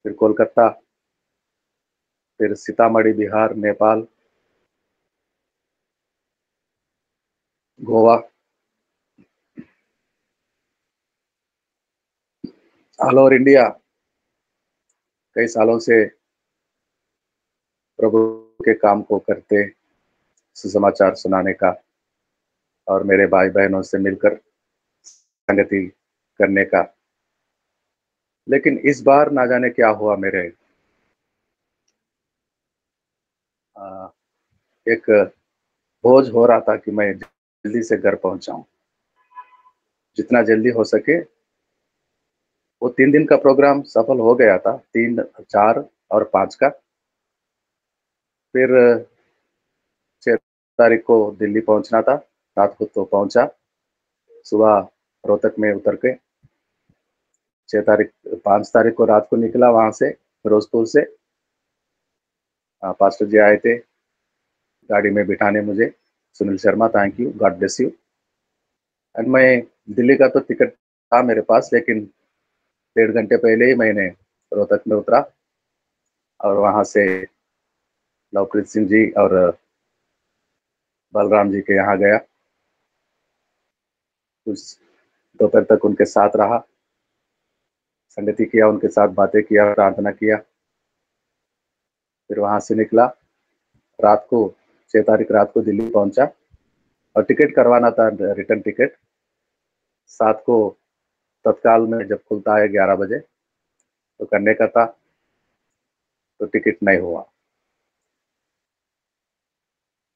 फिर कोलकाता, फिर Sitamarhi Bihar, Nepal, Goa, all over India कई सालों से प्रभु के काम को करते, सुसमाचार सुनाने का और मेरे भाई बहनों से मिलकर संगति करने का। लेकिन इस बार ना जाने क्या हुआ मेरे एक बोझ हो रहा था कि मैं जल्दी से घर पहुंच जाऊं, जितना जल्दी हो सके। वो 3 दिन का प्रोग्राम सफल हो गया था, 3, 4 और 5 का। फिर 6 तारीख को दिल्ली पहुंचना था, रात को तो पहुंचा, सुबह रोहतक में उतर के 5 तारीख को रात को निकला वहां से, फिरोजपुर से। पास्टर जी आए थे गाड़ी में बिठाने मुझे, Sunil Sharma, thank you, God bless you. And मैं दिल्ली का तो टिकट था मेरे पास, लेकिन 1.5 घंटे पहले ही मैंने रोहतक में उतरा और वहां से लवप्रीत सिंह जी और बलराम जी के यहाँ गया। कुछ दोपहर तक उनके साथ रहा, संगति किया, उनके साथ बातें किया, प्रार्थना किया। फिर वहां से निकला, रात को 6 तारीख रात को दिल्ली पहुंचा और टिकट करवाना था, रिटर्न टिकट। 7 को तत्काल में जब खुलता है 11 बजे तो करने का था, तो टिकट नहीं हुआ।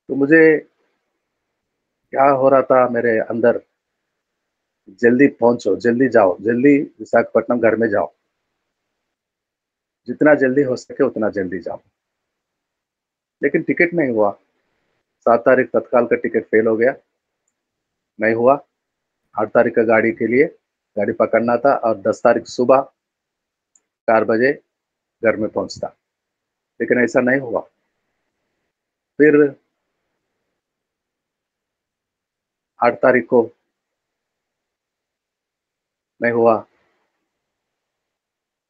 तो मुझे क्या हो रहा था मेरे अंदर, जल्दी पहुंचो, जल्दी जाओ, जल्दी विशाखापट्टनम घर में जाओ, जितना जल्दी हो सके उतना जल्दी जाओ। लेकिन टिकट नहीं हुआ। 7 तारीख तत्काल का टिकट फेल हो गया, नहीं हुआ। 8 तारीख का गाड़ी के लिए गाड़ी पकड़ना था और 10 तारीख सुबह 4 बजे घर में पहुंचता, लेकिन ऐसा नहीं हुआ। फिर 8 तारीख को नहीं हुआ।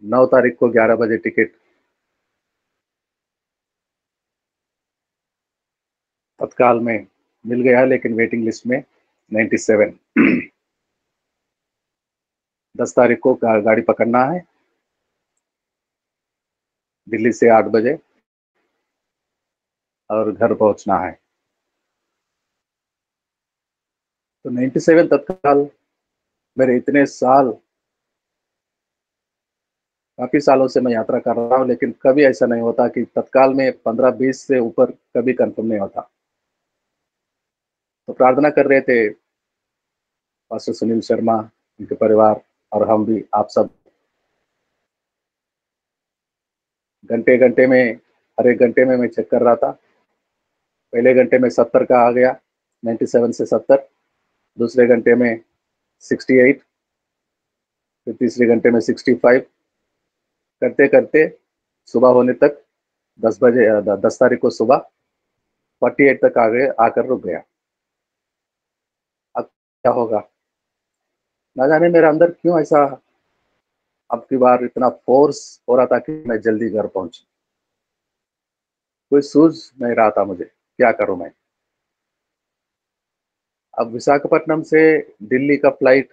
9 तारीख को 11 बजे टिकट तत्काल में मिल गया, लेकिन वेटिंग लिस्ट में 97। 10 तारीख को गाड़ी पकड़ना है दिल्ली से 8 बजे और घर पहुंचना है। तो 97 तत्काल, मेरे इतने साल, काफी सालों से मैं यात्रा कर रहा हूँ, लेकिन कभी ऐसा नहीं होता कि तत्काल में 15-20 से ऊपर कभी कंफर्म नहीं होता। तो प्रार्थना कर रहे थे पास्टर सुनील शर्मा, उनके परिवार और हम भी, आप सब। घंटे घंटे में, हर एक घंटे में मैं चेक कर रहा था। पहले घंटे में 70 का आ गया, 97 से 70। दूसरे घंटे में 68, फिर तीसरे घंटे में 65, करते करते सुबह होने तक 10 बजे, 10 तारीख को सुबह 48 तक आ गए, आकर रुक गया। अब क्या होगा ना जाने, मेरे अंदर क्यों ऐसा अब की बार इतना फोर्स हो रहा था कि मैं जल्दी घर पहुंचूं। कोई सूझ नहीं रहा था मुझे, क्या करूं मैं। अब विशाखापट्टनम से दिल्ली का फ्लाइट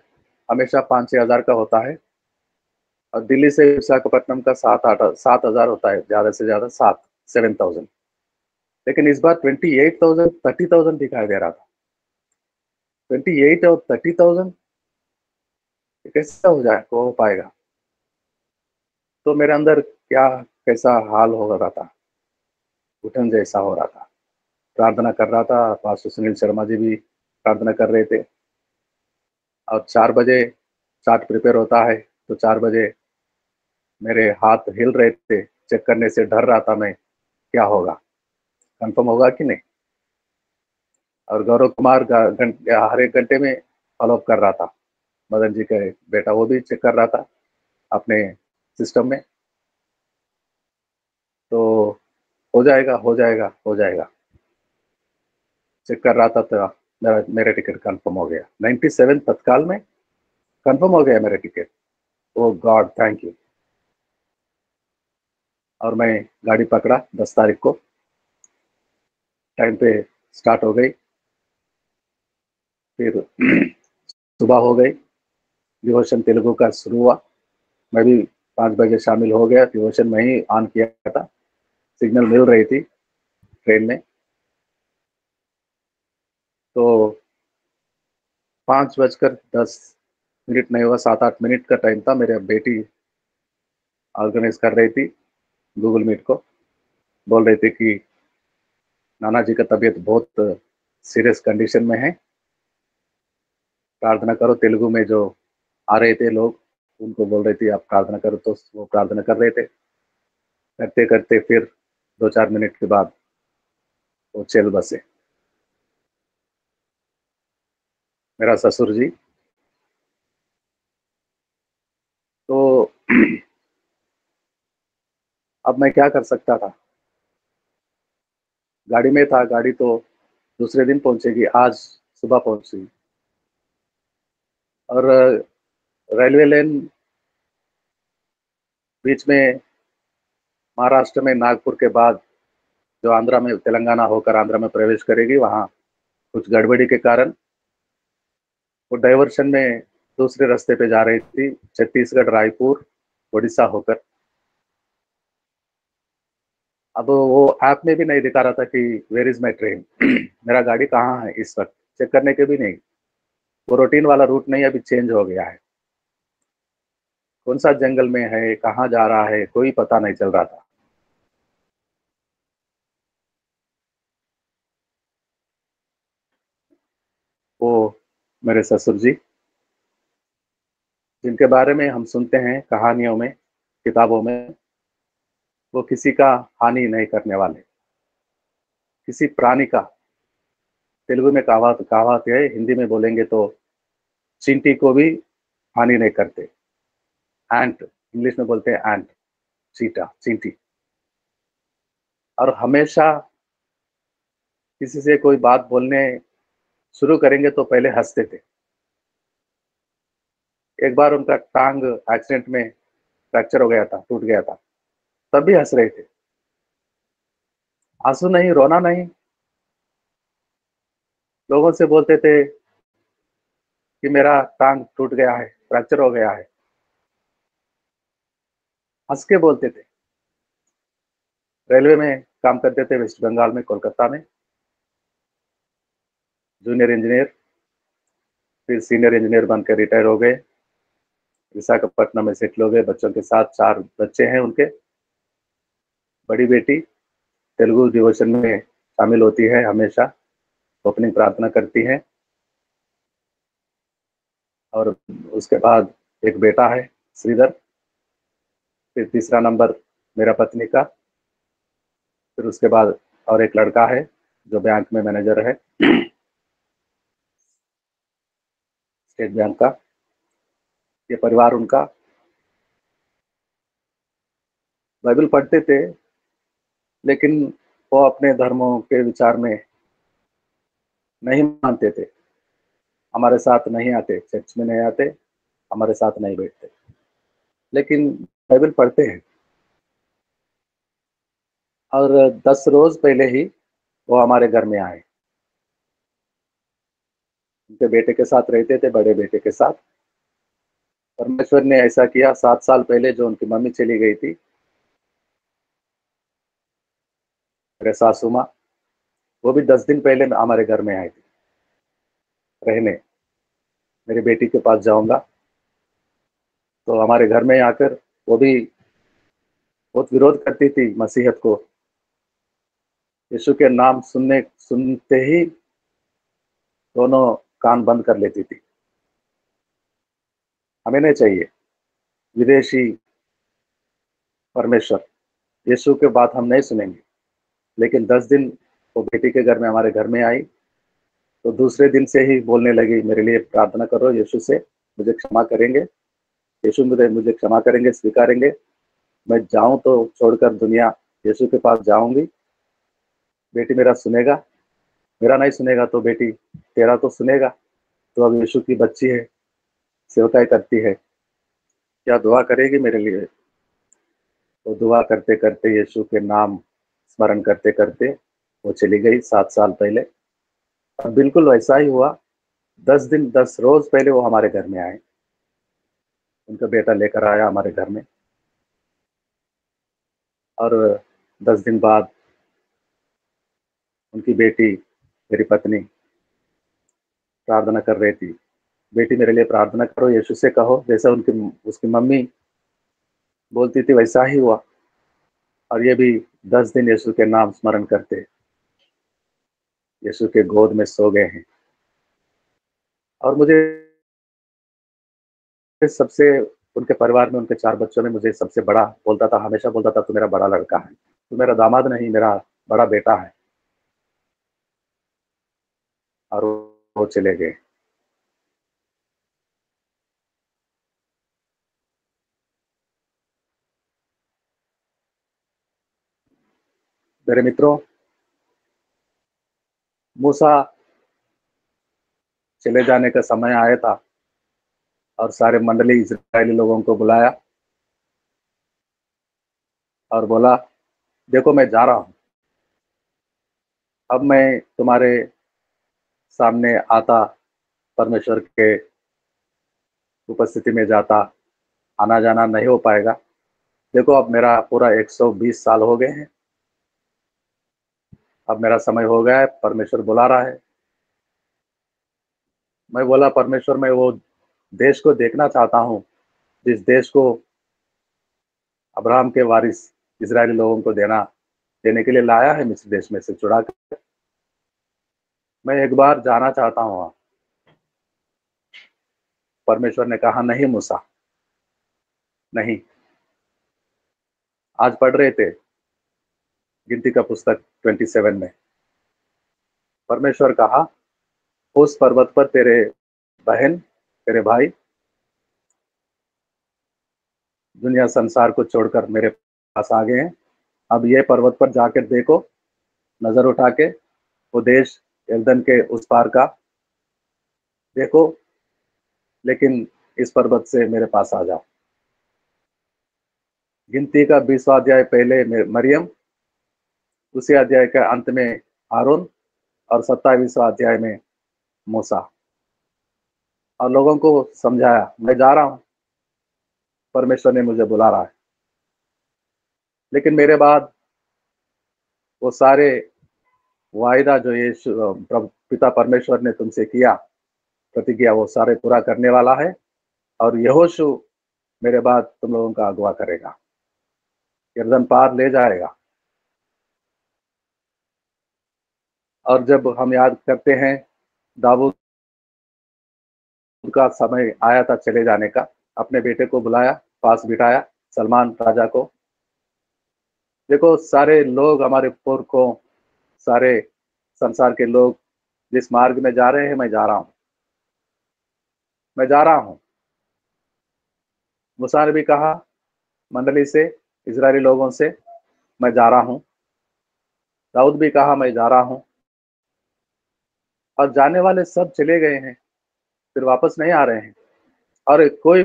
हमेशा 5-6 हज़ार का होता है और दिल्ली से विशाखापट्टनम का 7-8 7 हज़ार होता है, ज्यादा से ज्यादा 7-7,000। लेकिन इस बार 28,000 30,000 दिखाई दे रहा था। 28 और 30,000 कैसा हो पाएगा। तो मेरे अंदर क्या, कैसा हाल हो रहा था, घुटन जैसा हो रहा था। प्रार्थना कर रहा था, पास्टर सुनील शर्मा जी भी प्रार्थना कर रहे थे। और 4 बजे चार्ट प्रिपेयर होता है, तो 4 बजे मेरे हाथ हिल रहे थे, चेक करने से डर रहा था मैं, क्या होगा, कंफर्म होगा कि नहीं। और गौरव कुमार हर एक घंटे में फॉलोअप कर रहा था, मदन जी का बेटा, वो भी चेक कर रहा था अपने सिस्टम में। तो हो जाएगा, हो जाएगा, हो जाएगा, चेक कर रहा था। तो मेरा टिकट कंफर्म हो गया, 97 तत्काल में कंफर्म हो गया मेरा ticket. Oh God, thank you. और मैं गाड़ी पकड़ा 10 तारीख को, टाइम पे स्टार्ट हो गई। फिर सुबह हो गई, डिवोशन तेलुगु का शुरू हुआ। मैं भी 5 बजे शामिल हो गया, डिवोशन मैं ही ऑन किया था, सिग्नल मिल रही थी ट्रेन में। तो 5:10 नहीं हुआ, 7-8 मिनट का टाइम था। मेरे बेटी ऑर्गेनाइज कर रही थी गूगल मीट को, बोल रही थी कि नाना जी का तबीयत बहुत सीरियस कंडीशन में है, प्रार्थना करो। तेलुगु में जो आ रहे थे लोग, उनको बोल रही थी आप प्रार्थना करो, तो वो प्रार्थना कर रहे थे। करते करते फिर 2-4 मिनट के बाद वो चल बसे। मेरा ससुर जी। तो अब मैं क्या कर सकता था, गाड़ी में था, गाड़ी तो दूसरे दिन पहुंचेगी, आज सुबह पहुंची। और रेलवे लाइन बीच में महाराष्ट्र में नागपुर के बाद जो आंध्रा में, तेलंगाना होकर आंध्रा में प्रवेश करेगी, वहां कुछ गड़बड़ी के कारण वो डाइवर्शन में दूसरे रास्ते पे जा रही थी, छत्तीसगढ़, रायपुर, उड़ीसा होकर। अब वो ऐप में भी नहीं दिखा रहा था कि वेयर इज माई ट्रेन, मेरा गाड़ी कहाँ है इस वक्त, चेक करने के भी नहीं। वो रूटीन वाला रूट नहीं, अभी चेंज हो गया है। कौन सा जंगल में है, कहाँ जा रहा है, कोई पता नहीं चल रहा था। वो मेरे ससुर जी, जिनके बारे में हम सुनते हैं कहानियों में, किताबों में, वो किसी का हानि नहीं करने वाले, किसी प्राणी का। तेलुगु में कहावत कहावत है, हिंदी में बोलेंगे तो चींटी को भी हानि नहीं करते। एंट, इंग्लिश में बोलते हैं एंट, चीटा, चींटी। और हमेशा किसी से कोई बात बोलने शुरू करेंगे तो पहले हंसते थे। एक बार उनका टांग एक्सीडेंट में फ्रैक्चर हो गया था, टूट गया था, तब भी हंस रहे थे। आंसू नहीं, रोना नहीं। लोगों से बोलते थे कि मेरा टांग टूट गया है, फ्रैक्चर हो गया है, हंस के बोलते थे। रेलवे में काम करते थे वेस्ट बंगाल में, कोलकाता में, जूनियर इंजीनियर। फिर सीनियर इंजीनियर बनकर रिटायर हो गए, विशाखापट्टनम में सेटल हो गए, बच्चों के साथ। 4 बच्चे हैं उनके। बड़ी बेटी तेलुगु डिवोशन में शामिल होती है, हमेशा ओपनिंग प्रार्थना करती है। और उसके बाद एक बेटा है, श्रीधर। फिर तीसरा नंबर मेरा पत्नी का। फिर उसके बाद और एक लड़का है जो बैंक में मैनेजर है, स्टेट बैंक का। ये परिवार उनका। बाइबल पढ़ते थे, लेकिन वो अपने धर्मों के विचार में नहीं मानते थे। हमारे साथ नहीं आते, चर्च में नहीं आते, हमारे साथ नहीं बैठते, लेकिन बाइबल पढ़ते हैं। और 10 रोज पहले ही वो हमारे घर में आए। उनके बेटे के साथ रहते थे, बड़े बेटे के साथ। परमेश्वर ने ऐसा किया, 7 साल पहले जो उनकी मम्मी चली गई थी, मेरे सासू माँ, वो भी 10 दिन पहले हमारे घर में आई थी रहने। मेरी बेटी के पास जाऊंगा, तो हमारे घर में आकर वो भी बहुत विरोध करती थी मसीहत को। यीशु के नाम सुनते ही दोनों कान बंद कर लेती थी। हमें नहीं चाहिए विदेशी परमेश्वर, यीशु के बात हम नहीं सुनेंगे। लेकिन 10 दिन वो बेटी के घर में, हमारे घर में आई, तो दूसरे दिन से ही बोलने लगी, मेरे लिए प्रार्थना करो यीशु से, मुझे क्षमा करेंगे, यीशु मुझे मुझे क्षमा करेंगे, स्वीकारेंगे। मैं जाऊं तो छोड़कर दुनिया, यीशु के पास जाऊंगी, बेटी मेरा सुनेगा, मेरा नहीं सुनेगा तो बेटी तेरा तो सुनेगा। तो अब यीशु की बच्ची है, सेवकाई करती है, क्या दुआ करेगी मेरे लिए। वो दुआ करते करते, यीशु के नाम स्मरण करते करते वो चली गई 7 साल पहले। और बिल्कुल वैसा ही हुआ। 10 दिन 10 रोज पहले वो हमारे घर में आए। उनका बेटा लेकर आया हमारे घर में। और 10 दिन बाद उनकी बेटी, मेरी पत्नी, प्रार्थना कर रही थी, बेटी मेरे लिए प्रार्थना करो, यीशु से कहो, जैसा उनकी उसकी मम्मी बोलती थी वैसा ही हुआ। और ये भी 10 दिन यीशु के नाम स्मरण करते यीशु के गोद में सो गए हैं। और मुझे सबसे, उनके परिवार में, उनके 4 बच्चों में मुझे सबसे बड़ा बोलता था, हमेशा बोलता था, तू मेरा बड़ा लड़का है, तू मेरा दामाद नहीं, मेरा बड़ा बेटा है। और वो चले गए। मेरे मित्रों, मूसा चले जाने का समय आया था और सारे मंडली इजरायली लोगों को बुलाया और बोला, देखो मैं जा रहा हूं, अब मैं तुम्हारे सामने आता, परमेश्वर के उपस्थिति में जाता, आना जाना नहीं हो पाएगा। देखो अब मेरा पूरा 120 साल हो गए हैं, अब मेरा समय हो गया है, परमेश्वर बुला रहा है। मैं बोला, परमेश्वर मैं वो देश को देखना चाहता हूँ जिस देश को अब्राहम के वारिस इजरायली लोगों को देने के लिए लाया है, मिस्र देश में से छुड़ा कर। मैं एक बार जाना चाहता हूँ वहाँ। परमेश्वर ने कहा, नहीं मूसा, नहीं। आज पढ़ रहे थे गिनती का पुस्तक 27 में, परमेश्वर कहा, उस पर्वत पर तेरे बहन, तेरे भाई दुनिया संसार को छोड़कर मेरे पास आ गए हैं। अब ये पर्वत पर जाकर देखो, नजर उठा के वो देश यरदन के उस पार का देखो, लेकिन इस पर्वत से मेरे पास आ जाओ। गिनती का 20वां अध्याय पहले मरियम, उसी अध्याय के अंत में हारून, और 27वां अध्याय में मूसा। और लोगों को समझाया, मैं जा रहा हूँ, परमेश्वर ने मुझे बुला रहा है। लेकिन मेरे बाद वो सारे वायदा जो ये पिता परमेश्वर ने तुमसे किया, प्रतिज्ञा, वो सारे पूरा करने वाला है। और यहोशू मेरे बाद तुम लोगों का अगुवा करेगा, यरदन पार ले जाएगा। और जब हम याद करते हैं, दाऊद का समय आया था चले जाने का, अपने बेटे को बुलाया, पास बिठाया, सलमान राजा को। देखो सारे लोग, हमारे पुरखों, सारे संसार के लोग जिस मार्ग में जा रहे हैं, मैं जा रहा हूं, मैं जा रहा हूं। मूसा ने भी कहा मंडली से, इजरायली लोगों से, मैं जा रहा हूं। दाऊद भी कहा, मैं जा रहा हूं। और जाने वाले सब चले गए हैं, फिर वापस नहीं आ रहे हैं। और कोई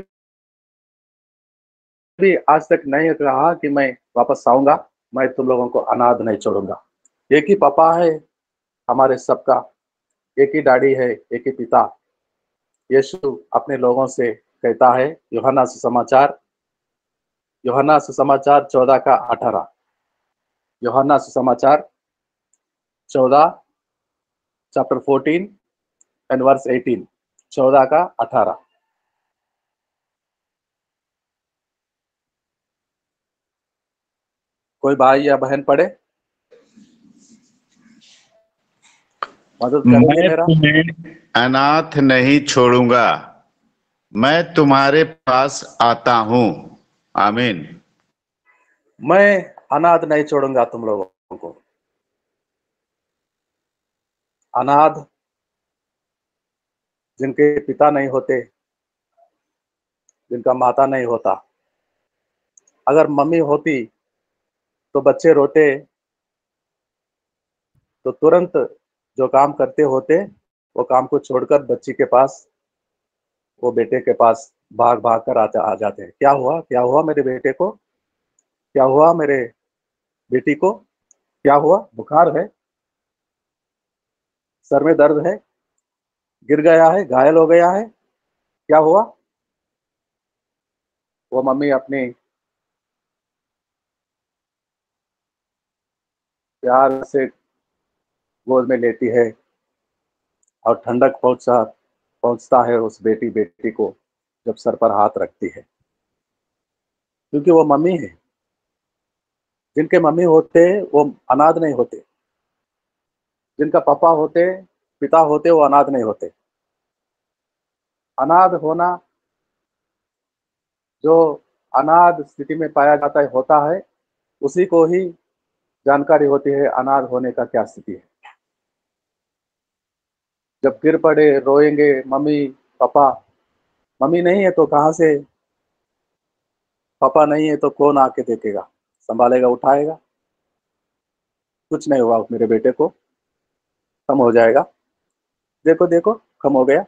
भी आज तक नहीं कहा कि मैं वापस आऊंगा, मैं तुम लोगों को अनाथ नहीं छोड़ूंगा। एक ही पापा है हमारे सबका, एक ही डैडी है, एक ही पिता। यीशु अपने लोगों से कहता है, यूहन्ना सुसमाचार 14 का 18, यूहन्ना सुसमाचार 14 चैप्टर 14 एंड वर्स 18, 14 का 18। कोई भाई या बहन पढ़े, मदद करेंगे मैं मेरा? तुम्हें अनाथ नहीं छोड़ूंगा, मैं तुम्हारे पास आता हूँ। आमीन। मैं अनाथ नहीं छोड़ूंगा तुम लोगों को। अनाथ जिनके पिता नहीं होते, जिनका माता नहीं होता। अगर मम्मी होती तो बच्चे रोते तो तुरंत जो काम करते होते, वो काम को छोड़कर बच्ची के पास, वो बेटे के पास भाग भाग कर आ जाते हैं। क्या हुआ, क्या हुआ मेरे बेटे को? क्या हुआ मेरे बेटी को? क्या हुआ? बुखार है? सर में दर्द है? गिर गया है? घायल हो गया है? क्या हुआ? वो मम्मी अपनी प्यार से गोद में लेती है और ठंडक पहुंचता है उस बेटी को जब सर पर हाथ रखती है, क्योंकि वो मम्मी है। जिनके मम्मी होते वो अनाथ नहीं होते, जिनका पापा होते, पिता होते, वो अनाथ नहीं होते। अनाथ होना, जो अनाथ स्थिति में पाया जाता है होता है, उसी को ही जानकारी होती है अनाथ होने का क्या स्थिति है। जब गिर पड़े रोएंगे मम्मी पापा, मम्मी नहीं है तो कहाँ से, पापा नहीं है तो कौन आके देखेगा, संभालेगा, उठाएगा? कुछ नहीं हुआ मेरे बेटे को, कम हो जाएगा। देखो देखो, कम हो गया।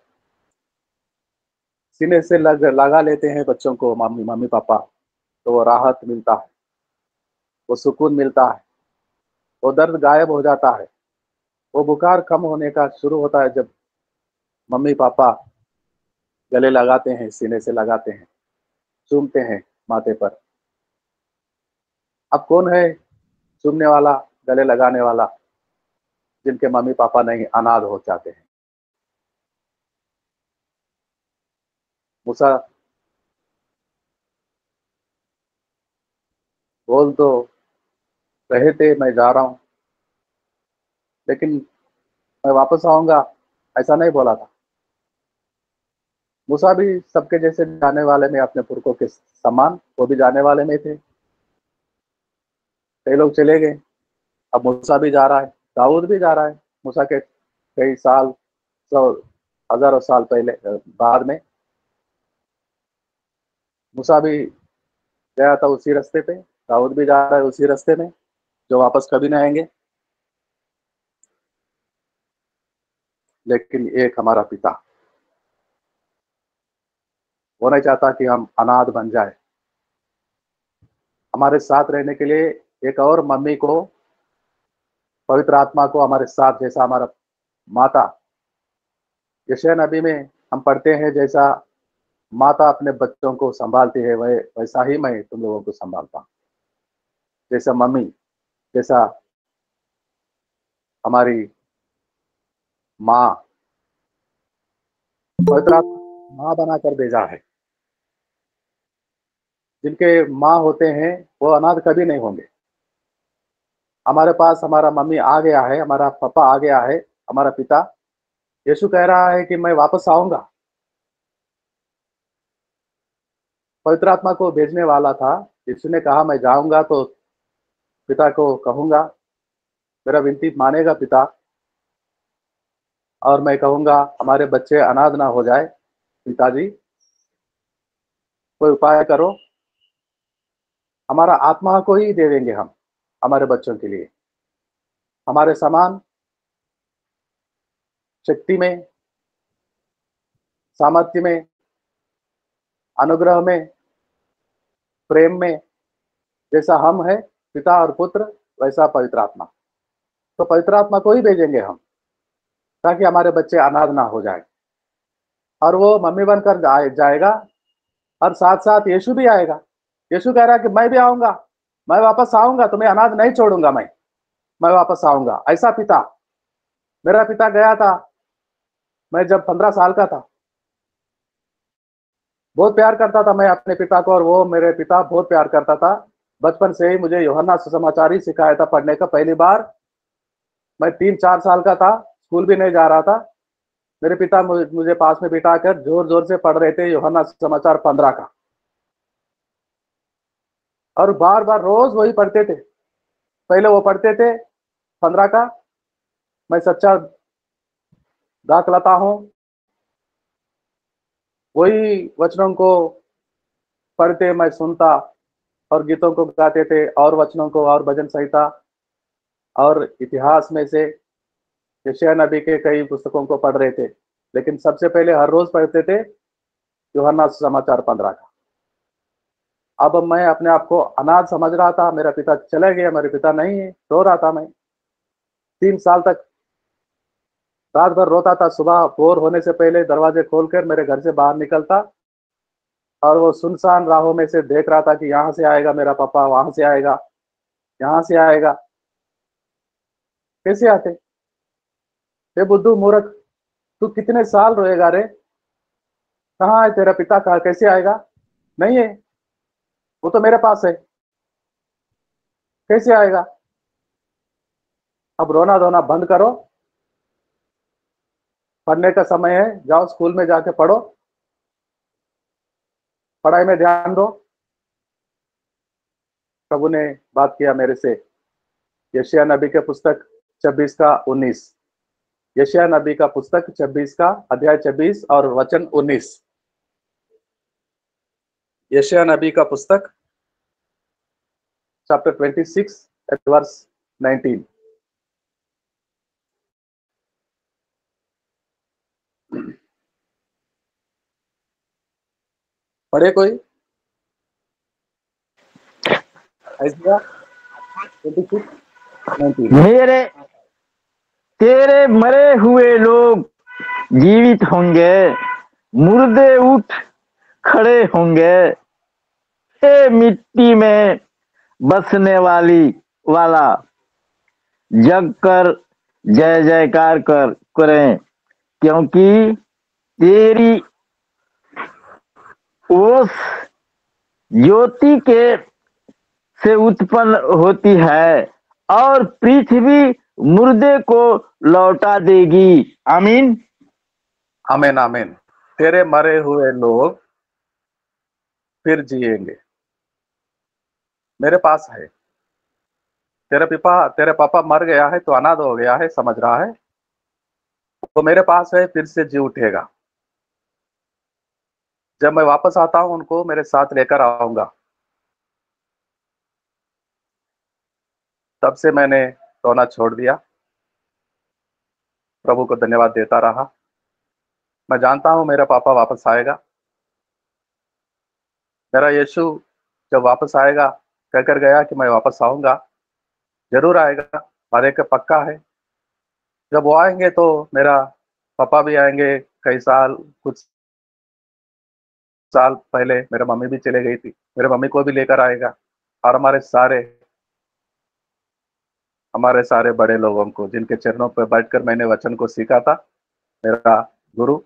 सीने से लगा लेते हैं बच्चों को मम्मी मम्मी पापा, तो वो राहत मिलता है, वो सुकून मिलता है, वो दर्द गायब हो जाता है। वो बुखार कम होने का शुरू होता है जब मम्मी पापा गले लगाते हैं, सीने से लगाते हैं, चूमते हैं माथे पर। अब कौन है चूमने वाला, गले लगाने वाला, जिनके मम्मी पापा नहीं अनाथ हो जाते हैं? मूसा बोल तो रहे थे मैं जा रहा हूँ, लेकिन मैं वापस आऊंगा, ऐसा नहीं बोला था। मूसा भी सबके जैसे जाने वाले में, अपने पुरखों के समान वो भी जाने वाले में थे। कई लोग चले गए, अब मूसा भी जा रहा है, दाऊद भी जा रहा है। मूसा के कई साल, सौ हजारों साल पहले बाद में मूसा भी गया था उसी रास्ते पे, दाऊद भी जा रहा है उसी रास्ते में, जो वापस कभी नहीं आएंगे। लेकिन एक हमारा पिता, वो नहीं चाहता कि हम अनाथ बन जाए। हमारे साथ रहने के लिए एक और मम्मी को, पवित्र आत्मा को हमारे साथ, जैसा हमारा माता, यशायाह नबी में हम पढ़ते हैं, जैसा माता अपने बच्चों को संभालती है वह वैसा ही मैं तुम लोगों को संभालता हूँ। जैसा मम्मी, जैसा हमारी माँ, पवित्र आत्मा माँ बनाकर भेजा है। जिनके माँ होते हैं वो अनाथ कभी नहीं होंगे। हमारे पास हमारा मम्मी आ गया है, हमारा पापा आ गया है, हमारा पिता। यीशु कह रहा है कि मैं वापस आऊंगा। पवित्र आत्मा को भेजने वाला था, यीशु ने कहा मैं जाऊंगा तो पिता को कहूंगा, मेरा विनती मानेगा पिता, और मैं कहूंगा हमारे बच्चे अनाथ ना हो जाए, पिताजी कोई उपाय करो। हमारा आत्मा को ही दे देंगे हम हमारे बच्चों के लिए, हमारे समान शक्ति में, सामर्थ्य में, अनुग्रह में, प्रेम में, जैसा हम है पिता और पुत्र, वैसा पवित्र आत्मा। तो पवित्र आत्मा को ही भेजेंगे हम, ताकि हमारे बच्चे अनाथ ना हो जाए। और वो मम्मी बनकर जाएगा, और साथ साथ यीशु भी आएगा। यीशु कह रहा है कि मैं भी आऊंगा, मैं वापस आऊंगा, तुम्हें अनाथ नहीं छोड़ूंगा, मैं वापस आऊंगा। ऐसा पिता, मेरा पिता गया था, मैं जब 15 साल का था, बहुत प्यार करता था मैं अपने पिता को, और वो मेरे पिता बहुत प्यार करता था। बचपन से ही मुझे यूहन्ना सुसमाचार ही सिखाया था पढ़ने का। पहली बार मैं 3-4 साल का था, स्कूल भी नहीं जा रहा था, मेरे पिता मुझे पास में बिठा कर जोर जोर से पढ़ रहे थे यूहन्ना सुसमाचार 15 का, और बार बार रोज वही पढ़ते थे। पहले वो पढ़ते थे 15 का, मैं सच्चा दाखलता हूँ, वही वचनों को पढ़ते मैं सुनता, और गीतों को गाते थे, और वचनों को, और भजन संहिता, और इतिहास में से यशायाह नबी के कई पुस्तकों को पढ़ रहे थे। लेकिन सबसे पहले हर रोज पढ़ते थे यूहन्ना समाचार 15 का। अब मैं अपने आप को अनाथ समझ रहा था, मेरा पिता चले गए, मेरे पिता नहीं है, रो रहा था मैं 3 साल तक, रात भर रोता था। सुबह भोर होने से पहले दरवाजे खोलकर मेरे घर से बाहर निकलता और वो सुनसान राहों में से देख रहा था कि यहाँ से आएगा मेरा पापा, वहां से आएगा, यहाँ से आएगा। कैसे आते? हे बुद्धू मूर्ख, तू कितने साल रोएगा रे? कहाँ है तेरा पिता? कहाँ, कैसे आएगा? नहीं है, वो तो मेरे पास है, कैसे आएगा? अब रोना धोना बंद करो, पढ़ने का समय है, जाओ स्कूल में जाके पढ़ो, पढ़ाई में ध्यान दो। प्रभु ने बात किया मेरे से। यशायाह नबी के पुस्तक 26 का 19, यशायाह नबी का पुस्तक 26 का अध्याय 26 और वचन 19। यशायाह नबी का पुस्तक चैप्टर 26 वर्स 19। पढ़े कोई? ऐसा 26 19। मेरे तेरे मरे हुए लोग जीवित होंगे, मुर्दे उठ खड़े होंगे। हे मिट्टी में बसने वाला, जग कर जय जयकार करें, क्योंकि तेरी ओस ज्योति के से उत्पन्न होती है और पृथ्वी मुर्दे को लौटा देगी। आमीन। आमीन आमीन। तेरे मरे हुए लोग फिर जिएंगे, मेरे पास है। तेरे पापा मर गया है तो अनाथ हो गया है, समझ रहा है, तो मेरे पास है, फिर से जी उठेगा। जब मैं वापस आता हूं उनको मेरे साथ लेकर आऊंगा। तब से मैंने रोना छोड़ दिया, प्रभु को धन्यवाद देता रहा। मैं जानता हूं मेरा पापा वापस आएगा। मेरा यीशु जब वापस आएगा, कहकर गया कि मैं वापस आऊंगा, जरूर आएगा, वादे का पक्का है। जब वो आएंगे तो मेरा पापा भी आएंगे। कई साल, कुछ साल पहले मेरा मम्मी भी चले गई थी, मेरे मम्मी को भी लेकर आएगा। और हमारे सारे बड़े लोगों को, जिनके चरणों पर बैठकर मैंने वचन को सीखा था, मेरा गुरु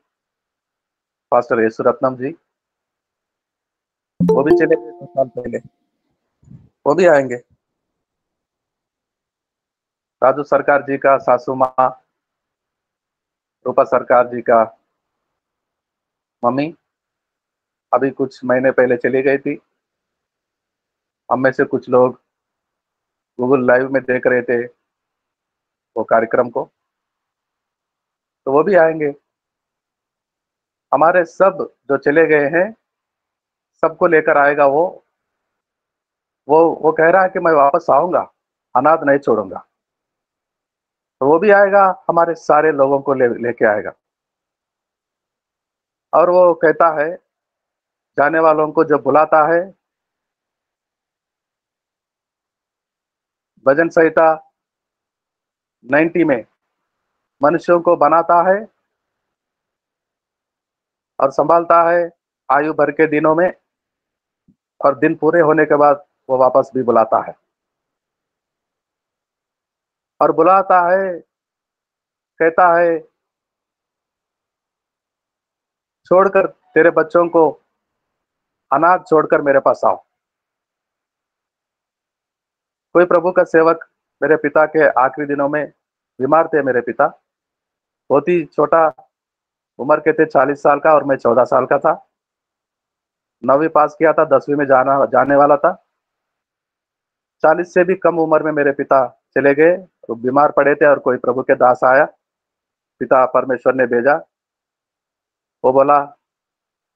पास्टर येसु रत्नम जी, वो भी चले गए 2 साल पहले, वो भी आएंगे। राजू सरकार जी का सासू माँ, रूपा सरकार जी का मम्मी अभी कुछ महीने पहले चली गई थी। हम में से कुछ लोग गूगल लाइव में देख रहे थे वो कार्यक्रम को, तो वो भी आएंगे। हमारे सब जो चले गए हैं, सबको लेकर आएगा वो कह रहा है कि मैं वापस आऊंगा, अनाथ नहीं छोड़ूंगा। तो वो भी आएगा, हमारे सारे लोगों को लेके आएगा। और वो कहता है, जाने वालों को जब बुलाता है, भजन संहिता 90 में मनुष्यों को बनाता है और संभालता है आयु भर के दिनों में, और दिन पूरे होने के बाद वो वापस भी बुलाता है। और बुलाता है, कहता है, छोड़कर तेरे बच्चों को अनाथ छोड़कर मेरे पास आओ। कोई प्रभु का सेवक, मेरे पिता के आखिरी दिनों में बीमार थे। मेरे पिता बहुत ही छोटा उम्र के थे, 40 साल का, और मैं 14 साल का था। 9वीं पास किया था, 10वीं में जाने वाला था। 40 से भी कम उम्र में मेरे पिता चले गए, तो बीमार पड़े थे। और कोई प्रभु के दास आया, पिता परमेश्वर ने भेजा। वो बोला,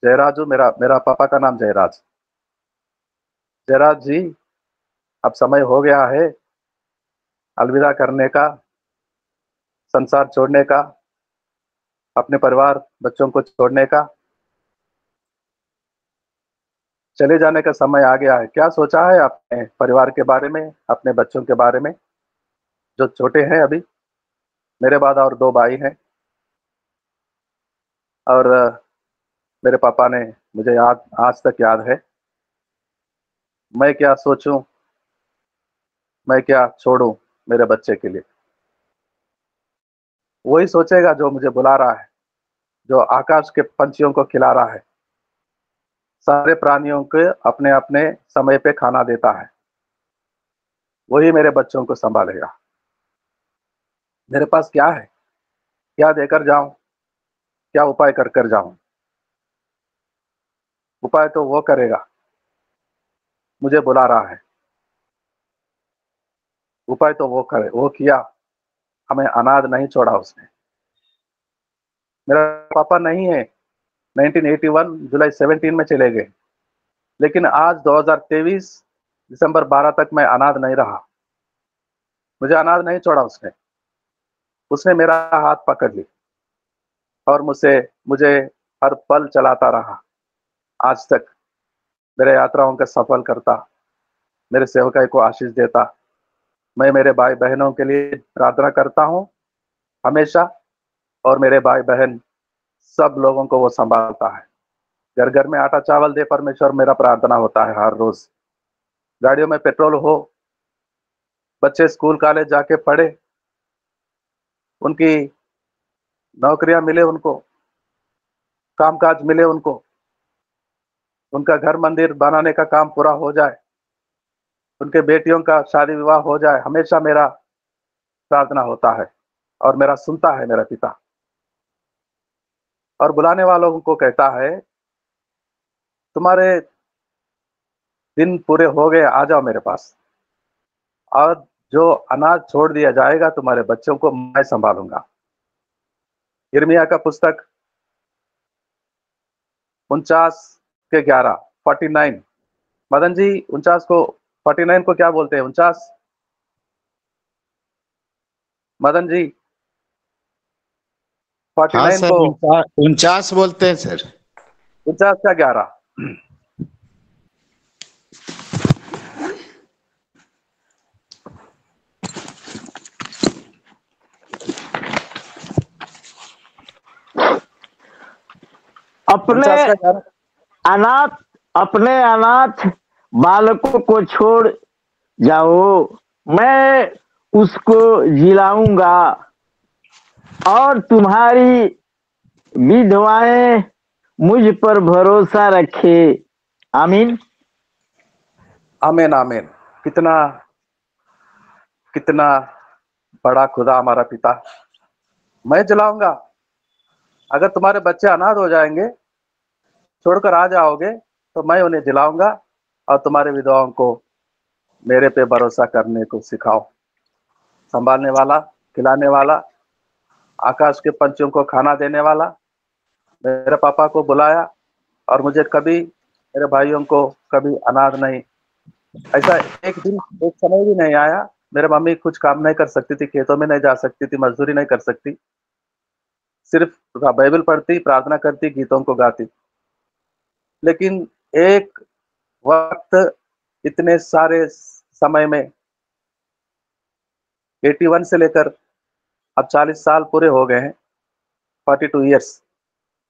जयराजू, मेरा मेरा पापा का नाम जयराज, जयराज जी, अब समय हो गया है अलविदा करने का, संसार छोड़ने का, अपने परिवार बच्चों को छोड़ने का। चले जाने का समय आ गया है। क्या सोचा है अपने परिवार के बारे में, अपने बच्चों के बारे में जो छोटे हैं अभी? मेरे बाद और 2 भाई हैं और मेरे पापा ने मुझे याद आज तक याद है। मैं क्या सोचूं, मैं क्या छोड़ूं मेरे बच्चे के लिए? वही सोचेगा जो मुझे बुला रहा है, जो आकाश के पंछियों को खिला रहा है, सारे प्राणियों के अपने अपने समय पे खाना देता है। वही मेरे बच्चों को संभालेगा। मेरे पास क्या है, क्या देकर जाऊं, क्या उपाय कर कर जाऊं? उपाय तो वो करेगा, मुझे बुला रहा है। उपाय तो वो करे, वो किया, हमें अनाथ नहीं छोड़ा उसने। मेरा पापा नहीं है, 1981 जुलाई 17 में चले गए, लेकिन आज 2023 दिसंबर 12 तक मैं अनाथ नहीं रहा। मुझे अनाथ नहीं छोड़ा उसने। उसने मेरा हाथ पकड़ ली और मुझे हर पल चलाता रहा आज तक। मेरे यात्राओं का सफल करता, मेरे सेवकाई को आशीष देता। मैं मेरे भाई बहनों के लिए प्रार्थना करता हूँ हमेशा, और मेरे भाई बहन सब लोगों को वो संभालता है। घर घर में आटा चावल दे परमेश्वर, मेरा प्रार्थना होता है हर रोज। गाड़ियों में पेट्रोल हो, बच्चे स्कूल कॉलेज जाके पढ़े, उनकी नौकरियां मिले, उनको कामकाज मिले, उनका घर मंदिर बनाने का काम पूरा हो जाए, उनके बेटियों का शादी विवाह हो जाए। हमेशा मेरा प्रार्थना होता है और मेरा सुनता है मेरा पिता। और बुलाने वालों को कहता है, तुम्हारे दिन पूरे हो गए, आ जाओ मेरे पास। और जो अनाज छोड़ दिया जाएगा तुम्हारे बच्चों को मैं संभालूंगा। यिर्मयाह का पुस्तक 49 के 11, 49। मदन जी, 49 को 49 को क्या बोलते हैं? 49 मदन जी, हाँ 49 सर, को 49 बोलते हैं सर। 49 का 11। अपने 49 का 11। अनाथ अपने अनाथ बालकों को छोड़ जाओ, मैं उसको जिलाऊंगा और तुम्हारी विधवाएं मुझ पर भरोसा रखे। आमीन। आमीन आमीन। कितना कितना बड़ा खुदा हमारा पिता। मैं जलाऊंगा। अगर तुम्हारे बच्चे अनाथ हो जाएंगे, छोड़कर आ जाओगे, तो मैं उन्हें जिलाऊंगा और तुम्हारे विधवाओं को मेरे पे भरोसा करने को सिखाओ। संभालने वाला, खिलाने वाला, आकाश के पंछियों को खाना देने वाला मेरे पापा को बुलाया, और मुझे कभी, मेरे भाइयों को कभी अनाथ नहीं। ऐसा एक दिन, एक समय भी नहीं आया। मेरे मम्मी कुछ काम नहीं कर सकती थी, खेतों में नहीं जा सकती थी, मजदूरी नहीं कर सकती, सिर्फ बाइबल पढ़ती, प्रार्थना करती, गीतों को गाती। लेकिन एक वक्त, इतने सारे समय में, 81 से लेकर अब 40 साल पूरे हो गए हैं, 42 ईयर्स,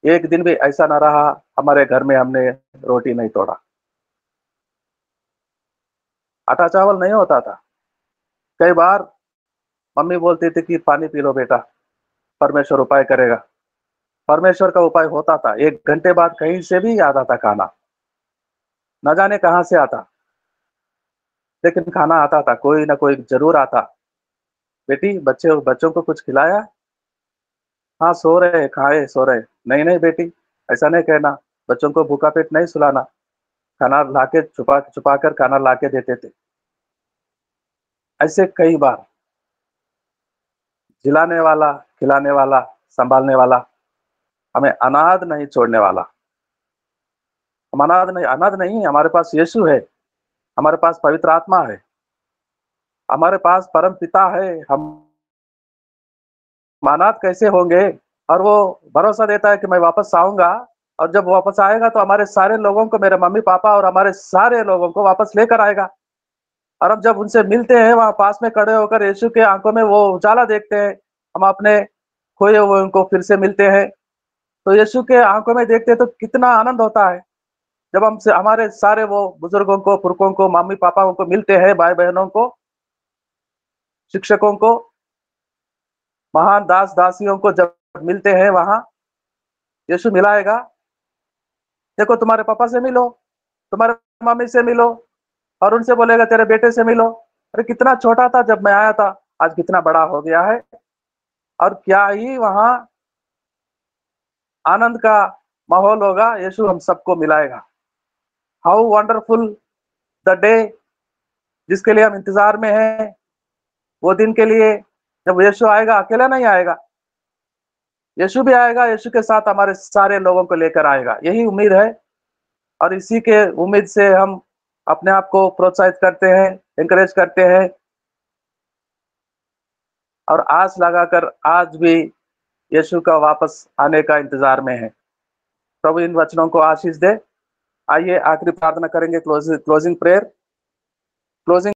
एक दिन भी ऐसा ना रहा हमारे घर में हमने रोटी नहीं तोड़ा, आटा चावल नहीं होता था। कई बार मम्मी बोलती थी कि पानी पी लो बेटा, परमेश्वर उपाय करेगा। परमेश्वर का उपाय होता था। 1 घंटे बाद कहीं से भी आता था खाना, न जाने कहां से आता, लेकिन खाना आता था, कोई ना कोई जरूर आता। बेटी, बच्चों को कुछ खिलाया? हाँ, सो रहे, खाए सो रहे। नहीं नहीं बेटी, ऐसा नहीं कहना। बच्चों को भूखा पेट नहीं सुलाना। खाना लाके छुपा छुपा कर खाना लाके देते थे। ऐसे कई बार। जिलाने वाला, खिलाने वाला, संभालने वाला, हमें अनाथ नहीं छोड़ने वाला। हम अनाथ नहीं, हमारे पास यीशु है, हमारे पास पवित्र आत्मा है, हमारे पास परम पिता है। हम अनाथ कैसे होंगे? और वो भरोसा देता है कि मैं वापस आऊंगा और जब वापस आएगा तो हमारे सारे लोगों को, मेरे मम्मी पापा और हमारे सारे लोगों को वापस लेकर आएगा। और हम जब उनसे मिलते हैं वहां पास में खड़े होकर यीशु के आंखों में वो उजाला देखते हैं, हम अपने खोए हुए उनको फिर से मिलते हैं, तो यीशु के आंखों में देखते हैं तो कितना आनंद होता है। जब हम से हमारे सारे वो बुजुर्गों को, पुरखों को, मम्मी पापाओं को मिलते हैं, भाई बहनों को, शिक्षकों को, महान दास दासियों को जब मिलते हैं वहां यीशु मिलाएगा। देखो तुम्हारे पापा से मिलो, तुम्हारे मम्मी से मिलो, और उनसे बोलेगा तेरे बेटे से मिलो, अरे कितना छोटा था जब मैं आया था, आज कितना बड़ा हो गया है। और क्या ही वहां आनंद का माहौल होगा। यीशु हम सबको मिलाएगा। हाउ वंडरफुल द डे, जिसके लिए हम इंतजार में हैं, वो दिन के लिए जब यीशु आएगा। अकेला नहीं आएगा, यीशु भी आएगा, यीशु के साथ हमारे सारे लोगों को लेकर आएगा। यही उम्मीद है, और इसी के उम्मीद से हम अपने आप को प्रोत्साहित करते हैं, एनकरेज करते हैं, और आस लगाकर आज भी यीशु का वापस आने का इंतजार में है। प्रभु इन वचनों को आशीष दे। आइए आखिरी प्रार्थना करेंगे, क्लोजिंग प्रेयर। क्लोजिंग